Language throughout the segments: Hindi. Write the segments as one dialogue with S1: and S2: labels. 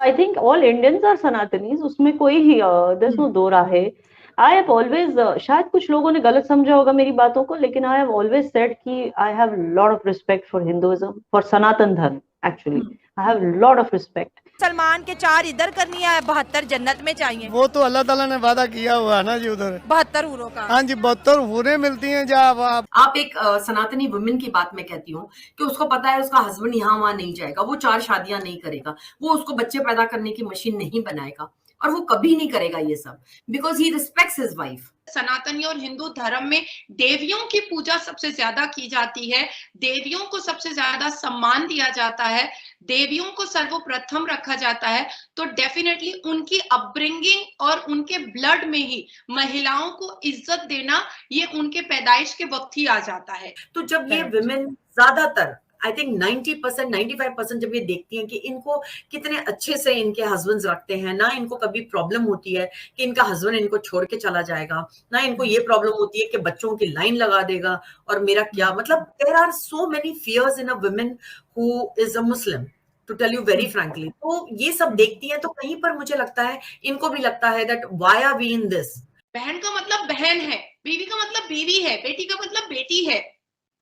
S1: I think all Indians are Sanatanis, उसमें कोई देयर नो दो राहे। आई हैव ऑलवेज, शायद कुछ लोगों ने गलत समझा होगा मेरी बातों को, लेकिन आई हैव ऑलवेज सेड कि I have lot of respect for Hinduism, for Sanatan Dharma. Actually I have lot of respect.
S2: Salman के 4 इधर करनी है, 72 जन्नत में चाहिए।
S3: वो तो अल्लाह ताला ने वादा किया हुआ है ना जी उधर।
S2: 72 हूरों का।
S3: हाँ जी, 72 हूरें मिलती हैं जब
S4: आप एक सनातनी वुमेन की बात मैं कहती हूँ कि उसको पता है उसका हस्बैंड यहाँ वहां नहीं जाएगा, वो 4 शादियां नहीं करेगा, वो उसको बच्चे पैदा करने की मशीन नहीं बनाएगा, और वो कभी नहीं करेगा ये सब, because he respects his wife.
S5: सनातनी और हिंदू धर्म में देवियों की पूजा सबसे ज्यादा की जाती है, देवियों को सबसे ज्यादा सम्मान दिया जाता है, देवियों को सर्वप्रथम रखा जाता है। तो डेफिनेटली उनकी अपब्रिंगिंग और उनके ब्लड में ही महिलाओं को इज्जत देना, ये उनके पैदाइश के वक्त ही आ जाता है।
S4: तो जब ये विमेन ज्यादातर आई थिंक 90% 95% जब ये देखती हैं कि इनको कितने अच्छे से इनके हस्बैंड्स रखते हैं, ना इनको कभी प्रॉब्लम होती है कि इनका हस्बैंड इनको छोड़ के चला जाएगा, ना इनको ये प्रॉब्लम होती है कि बच्चों की लाइन लगा देगा और मेरा क्या मतलब, there are so many fears in a woman who is a Muslim, to tell you very frankly. तो ये सब देखती हैं तो कहीं पर मुझे लगता है इनको भी लगता है that why are we in this.
S5: बहन का मतलब बहन है, बीवी का मतलब बीवी है, बेटी का मतलब बेटी है।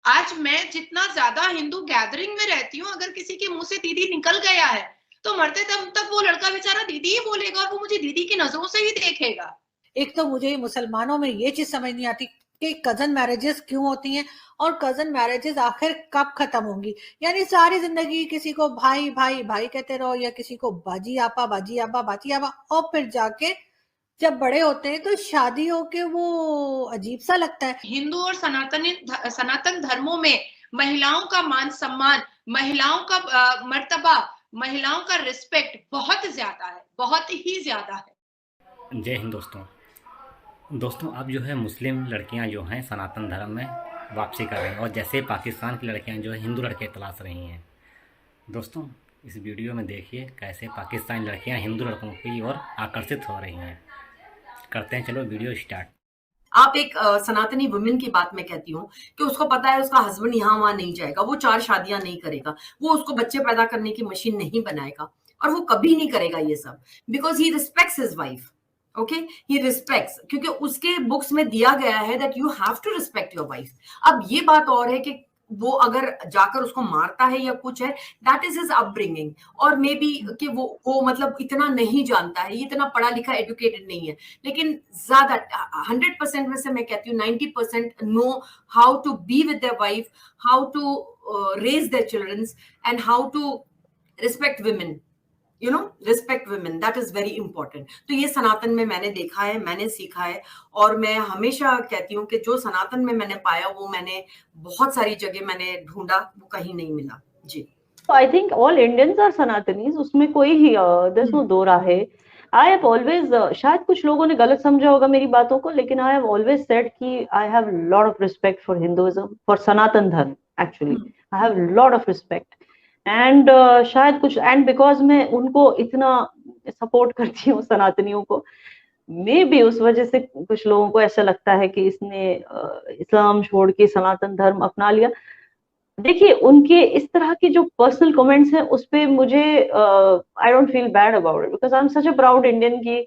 S5: आज मैं जितना ज्यादा हिंदू गैदरिंग में रहती हूँ, अगर किसी के मुंह से दीदी निकल गया है तो मरते दम तक वो लड़का बेचारा दीदी ही बोलेगा, और वो मुझे दीदी की नजरों से ही देखेगा।
S6: एक तो मुझे मुसलमानों में ये चीज समझ नहीं आती कि कजन मैरिजेस क्यों होती हैं और कजन मैरिजेस आखिर कब खत्म होंगी। यानी सारी जिंदगी किसी को भाई भाई भाई कहते रहो, या किसी को बाजी आपा बाजी आपा बाजी आपा, और फिर जाके जब बड़े होते हैं तो शादी होके वो अजीब सा लगता है।
S5: हिंदू और सनातन धर्मों में महिलाओं का मान सम्मान, महिलाओं का मर्तबा, महिलाओं का रिस्पेक्ट बहुत ज्यादा है, बहुत ही ज्यादा है।
S7: जय हिंद दोस्तों, अब जो है मुस्लिम लड़कियां जो हैं सनातन धर्म में वापसी कर रही हैं, और जैसे पाकिस्तान की लड़कियां जो है हिंदू लड़के तलाश रही हैं। दोस्तों, इस वीडियो में देखिए कैसे पाकिस्तानी लड़कियां हिंदू लड़कों की ओर आकर्षित हो रही हैं। करते हैं, चलो वीडियो स्टार्ट।
S4: आप एक सनातनी वुमेन की बात मैं कहती हूँ कि उसको पता है उसका हस्बैंड यहाँ वहां नहीं जाएगा, वो 4 शादियां नहीं करेगा, वो उसको बच्चे पैदा करने की मशीन नहीं बनाएगा, और वो कभी नहीं करेगा ये सब, because he respects his wife. Okay, he respects, क्योंकि उसके बुक्स में दिया गया है that you have to respect your wife. अब ये बात और है कि वो अगर जाकर उसको मारता है या कुछ है, दैट इज हिज अपब्रिंगिंग, और मे बी कि वो मतलब इतना नहीं जानता है, ये इतना पढ़ा लिखा एजुकेटेड नहीं है, लेकिन ज्यादा 100% में से मैं कहती हूँ 90% know how to be with their wife, how to raise their childrens, and how to respect women, you know, respect women, that is very important. तो ये सनातन में मैंने देखा है, मैंने सीखा है, और मैं हमेशा कहती हूँ कि जो सनातन में मैंने पाया वो मैंने बहुत सारी जगह मैंने ढूंढा, वो कहीं नहीं मिला जी।
S1: I think all Indians are Sanatanis, उसमें कोई देयर नो दो राहे। आई हैव ऑलवेज, शायद कुछ लोगों ने गलत समझा होगा मेरी बातों को, लेकिन आई हैव ऑलवेज सेड कि I have lot of respect for Hinduism, for Sanatan Dharma. Actually I have lot of respect, and शायद कुछ, एंड बिकॉज मैं उनको इतना सपोर्ट करती हूँ सनातनियों को, मे भी उस वजह से कुछ लोगों को ऐसा लगता है कि इसने इस्लाम छोड़ के सनातन धर्म अपना लिया। देखिए, उनके इस तरह के जो पर्सनल कमेंट्स हैं उस पे मुझे I don't feel bad about it, because I am such a proud Indian की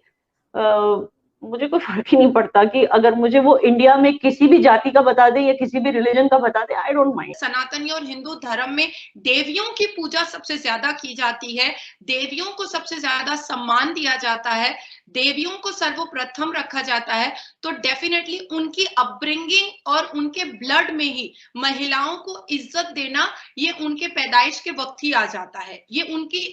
S1: मुझे कोई फर्क ही नहीं पड़ता कि अगर मुझे वो इंडिया में किसी भी जाति का बता दे या किसी भी रिलीजन का बता दे, आई डोंट माइंड।
S5: सनातनी और हिंदू धर्म में देवियों की पूजा सबसे ज्यादा की जाती है, देवियों को सबसे ज्यादा सम्मान दिया जाता है, देवियों को सर्वप्रथम रखा जाता है। तो डेफिनेटली उनकी अपब्रिंगिंग और उनके ब्लड में ही महिलाओं को इज्जत देना, ये उनके पैदाइश के वक्त ही आ जाता है, ये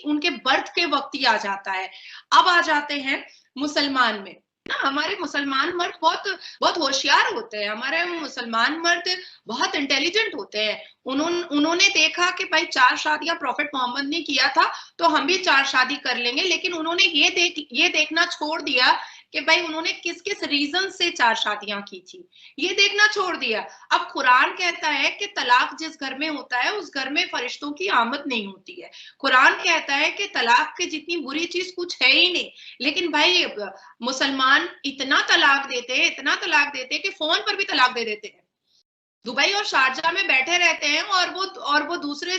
S5: उनके बर्थ के वक्त ही आ जाता है। अब आ जाते हैं मुसलमान में ना, हमारे मुसलमान मर्द बहुत होशियार होते हैं, हमारे मुसलमान मर्द बहुत इंटेलिजेंट होते हैं। उन्होंने देखा कि भाई 4 शादियां प्रॉफिट मोहम्मद ने किया था तो हम भी 4 शादी कर लेंगे, लेकिन उन्होंने ये देखना छोड़ दिया कि भाई उन्होंने किस किस रीजन से 4 शादियां की थी, ये देखना छोड़ दिया। अब कुरान कहता है कि तलाक जिस घर में होता है उस घर में फरिश्तों की आमद नहीं होती है। कुरान कहता है कि तलाक के जितनी बुरी चीज कुछ है ही नहीं, लेकिन भाई मुसलमान इतना तलाक देते हैं कि फोन पर भी तलाक दे देते हैं। दुबई और शारजा में बैठे रहते हैं और वो दूसरे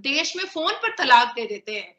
S5: देश में फोन पर तलाक दे देते हैं।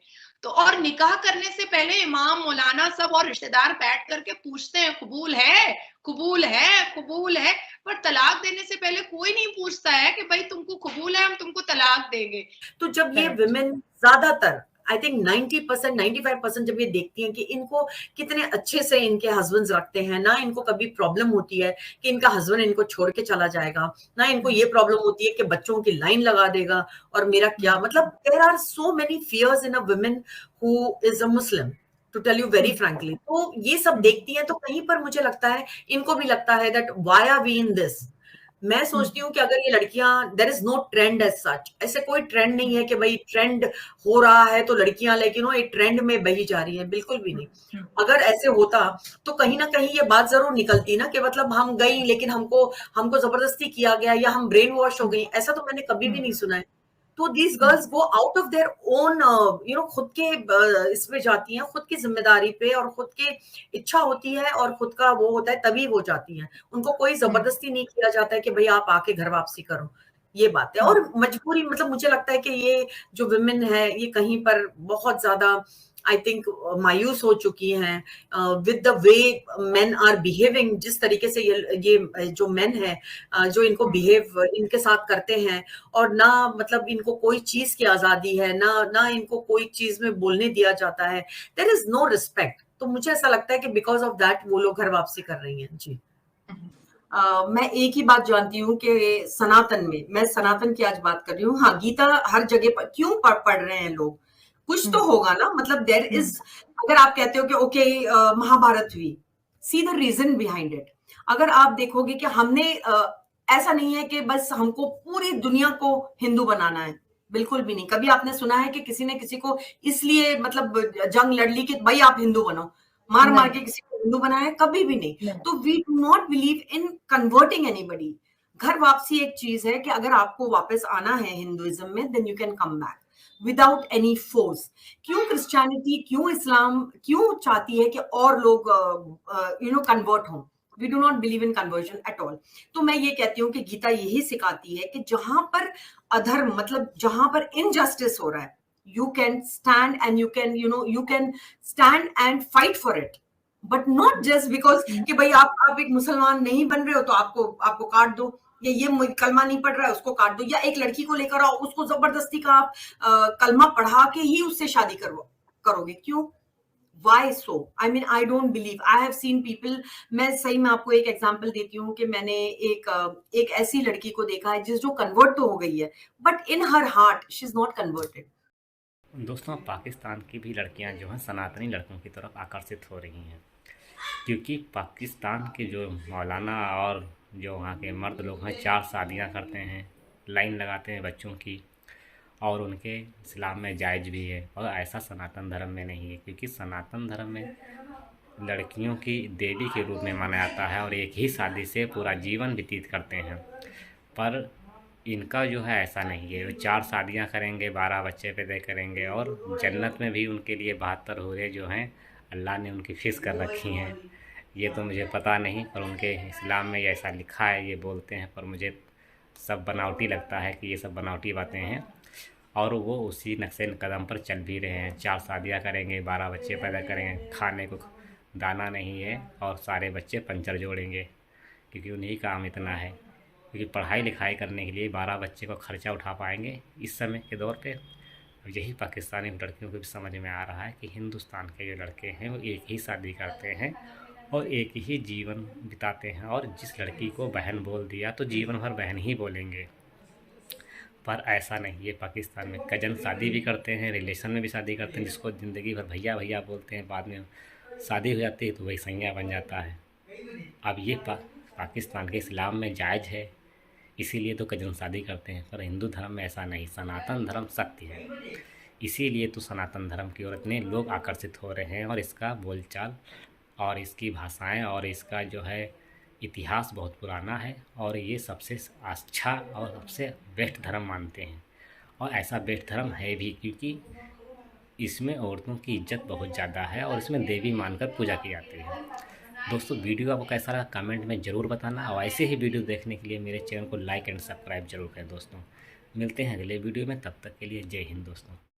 S5: तो और निकाह करने से पहले इमाम मौलाना सब और रिश्तेदार बैठ करके पूछते हैं कबूल है, कबूल है, कबूल है, पर तलाक देने से पहले कोई नहीं पूछता है कि भाई तुमको कबूल है, हम तुमको तलाक देंगे।
S4: तो जब ये
S6: Correct.
S4: विमेन ज्यादातर आई थिंक 90% 95% जब ये देखती हैं कि इनको कितने अच्छे से इनके हस्बैंड्स रखते हैं, ना इनको कभी प्रॉब्लम होती है कि इनका हस्बैंड इनको छोड़ के चला जाएगा, ना इनको ये प्रॉब्लम होती है कि बच्चों की लाइन लगा देगा और मेरा क्या, मतलब there are so many fears in a woman who is a Muslim, to tell you very frankly. तो ये सब देखती हैं तो कहीं पर मुझे लगता है इनको भी लगता है that why are we in this. मैं सोचती हूँ कि अगर ये लड़कियां, there is no trend as such, ऐसे कोई ट्रेंड नहीं है कि भाई ट्रेंड हो रहा है तो लड़कियां लेकिन एक ट्रेंड में बही जा रही है, बिल्कुल भी नहीं। अगर ऐसे होता तो कहीं ना कहीं ये बात जरूर निकलती ना कि मतलब हम गई लेकिन हमको जबरदस्ती किया गया या हम ब्रेन वॉश हो गई, ऐसा तो मैंने कभी भी नहीं सुना है। तो these girls go out of their own खुद के इसमें जाती हैं, खुद की जिम्मेदारी पे और खुद की इच्छा होती है और खुद का वो होता है तभी वो जाती हैं। उनको कोई जबरदस्ती नहीं किया जाता है कि भाई आप आके घर वापसी करो, ये बात है। और मजबूरी, मतलब मुझे लगता है कि ये जो विमेन है ये कहीं पर बहुत ज्यादा आई थिंक मायूस हो चुकी हैं with the way men are behaving, जिस तरीके से ये जो मेन है जो इनको बिहेव इनके साथ करते हैं, और ना मतलब इनको कोई चीज की आजादी है, ना इनको कोई चीज में बोलने दिया जाता है, देयर इज नो रिस्पेक्ट। तो मुझे ऐसा लगता है कि बिकॉज ऑफ दैट वो लोग घर वापसी कर रही हैं। जी मैं एक ही बात जानती हूँ कि सनातन में, मैं सनातन की आज बात कर रही हूँ, हाँ गीता हर जगह पर क्यों पढ़ रहे हैं लोग, कुछ तो होगा ना, मतलब देयर इज, अगर आप कहते हो कि ओके महाभारत हुई, see the reason behind it. अगर आप देखोगे कि हमने ऐसा नहीं है कि बस हमको पूरी दुनिया को हिंदू बनाना है, बिल्कुल भी नहीं। कभी आपने सुना है कि किसी ने किसी को इसलिए मतलब जंग लड़ ली कि भाई आप हिंदू बनो, मार के किसी को हिंदू बनाया, कभी भी नहीं। तो we do not believe in converting anybody. घर वापसी एक चीज है कि अगर आपको वापस आना है हिंदुइज्म में, then you can come back without any force. क्यों क्रिश्चियनिटी, क्यों इस्लाम, क्यों चाहती है कि और लोग कन्वर्ट हों? We do not believe in conversion at all. तो मैं ये कहती हूँ कि गीता यही सिखाती है कि जहां पर अधर्म, मतलब जहां पर इनजस्टिस हो रहा है, you can stand and you can stand and fight for it, but not just because कि भाई आप एक मुसलमान नहीं बन रहे हो तो आपको काट दो, या ये कलमा नहीं पढ़ रहा है उसको काट दो, या एक लड़की को लेकर आओ उसको जबरदस्ती का आप कलमा पढ़ा के ही उससे शादी करोगे, क्यों? Why so? I mean, I don't believe. I have seen people. मैं सही में आपको एक एग्जांपल देती हूँ कि मैंने एक ऐसी लड़की को देखा है जो कन्वर्ट तो हो गई है, but in her heart she is not converted.
S7: दोस्तों, पाकिस्तान की भी लड़कियां जो हैं सनातनी लड़कों की तरफ आकर्षित हो रही हैं, क्योंकि पाकिस्तान के जो मौलाना और जो वहाँ के मर्द लोग हैं 4 शादियां करते हैं, लाइन लगाते हैं बच्चों की, और उनके इस्लाम में जायज़ भी है, और ऐसा सनातन धर्म में नहीं है। क्योंकि सनातन धर्म में लड़कियों की देवी के रूप में माना जाता है और एक ही शादी से पूरा जीवन व्यतीत करते हैं। पर इनका जो है ऐसा नहीं है, वो 4 शादियां करेंगे, 12 बच्चे पैदा करेंगे, और जन्नत में भी उनके लिए 72 हूरें जो हैं अल्लाह ने उनकी फिक्स कर रखी हैं। ये तो मुझे पता नहीं, पर उनके इस्लाम में ऐसा लिखा है, ये बोलते हैं, पर मुझे सब बनावटी लगता है कि ये सब बनावटी बातें हैं, और वो उसी नक्शे कदम पर चल भी रहे हैं। 4 शादियाँ करेंगे, 12 बच्चे पैदा करेंगे, खाने को दाना नहीं है, और सारे बच्चे पंचर जोड़ेंगे, क्योंकि उन्हीं काम इतना है। क्योंकि पढ़ाई लिखाई करने के लिए 12 बच्चे को खर्चा उठा पाएंगे इस समय के दौर पे। यही पाकिस्तानी लड़कियों को भी समझ में आ रहा है कि हिंदुस्तान के जो लड़के हैं वो एक ही शादी करते हैं और एक ही जीवन बिताते हैं, और जिस लड़की को बहन बोल दिया तो जीवन भर बहन ही बोलेंगे। पर ऐसा नहीं है, पाकिस्तान में कजन शादी भी करते हैं, रिलेशन में भी शादी करते हैं, जिसको ज़िंदगी भर भैया भैया बोलते हैं, बाद में शादी हो जाती है तो वही सैया बन जाता है। अब ये पाकिस्तान के इस्लाम में जायज़ है, इसीलिए तो कजन शादी करते हैं, पर हिंदू धर्म में ऐसा नहीं। सनातन धर्म सत्य है, इसीलिए तो सनातन धर्म की ओर इतने लोग आकर्षित हो रहे हैं, और इसका बोलचाल और इसकी भाषाएं और इसका जो है इतिहास बहुत पुराना है, और ये सबसे अच्छा और सबसे बेस्ट धर्म मानते हैं। और ऐसा बेस्ट धर्म है भी, क्योंकि इसमें औरतों की इज्जत बहुत ज़्यादा है और इसमें देवी मानकर पूजा की जाती है। दोस्तों, वीडियो आपको कैसा लगा कमेंट में ज़रूर बताना, और ऐसे ही वीडियो देखने के लिए मेरे चैनल को लाइक एंड सब्सक्राइब जरूर करें। दोस्तों, मिलते हैं अगले वीडियो में, तब तक के लिए जय हिंद दोस्तों।